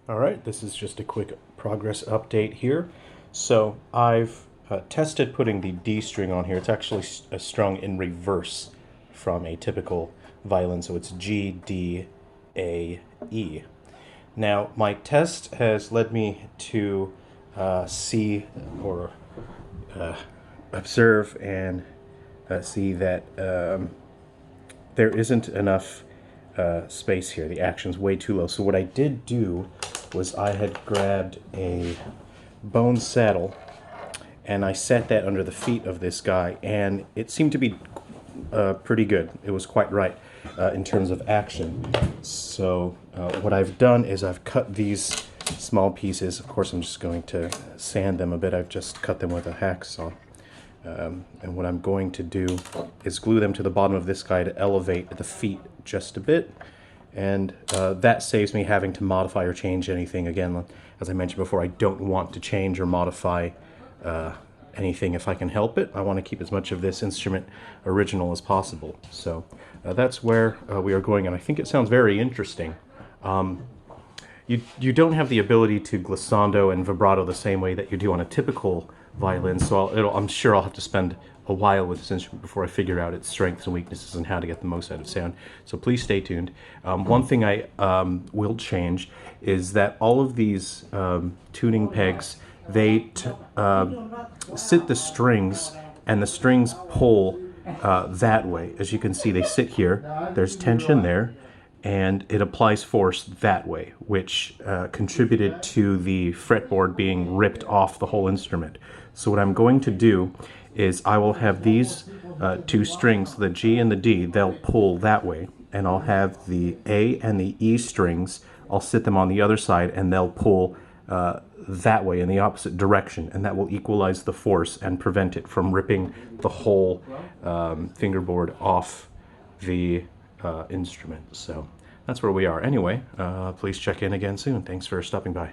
All right, this is just a quick progress update here. So I've tested putting the D string on here. It's actually strung in reverse from a typical violin, so it's G, D, A, E. Now, my test has led me to see or observe and see that there isn't enough space here. The action's way too low. So what I did do was I had grabbed a bone saddle and I set that under the feet of this guy, and it seemed to be pretty good. It was quite right in terms of action. So what I've done is I've cut these small pieces. Of course, I'm just going to sand them a bit. I've just cut them with a hacksaw. And what I'm going to do is glue them to the bottom of this guy to elevate the feet just a bit. And that saves me having to modify or change anything. Again, as I mentioned before, I don't want to change or modify anything if I can help it. I want to keep as much of this instrument original as possible. So that's where we are going, and I think it sounds very interesting. You don't have the ability to glissando and vibrato the same way that you do on a typical violin, so I'm sure I'll have to spend a while with this instrument before I figure out its strengths and weaknesses and how to get the most out of sound. So please stay tuned. One thing I will change is that all of these tuning pegs, they sit the strings, and the strings pull that way. As you can see, they sit here. There's tension there, and it applies force that way, which contributed to the fretboard being ripped off the whole instrument. So what I'm going to do is I will have these two strings, the G and the D, they'll pull that way, and I'll have the A and the E strings, I'll sit them on the other side, and they'll pull that way in the opposite direction, and that will equalize the force and prevent it from ripping the whole fingerboard off the instrument. So that's where we are. Anyway, please check in again soon. Thanks for stopping by.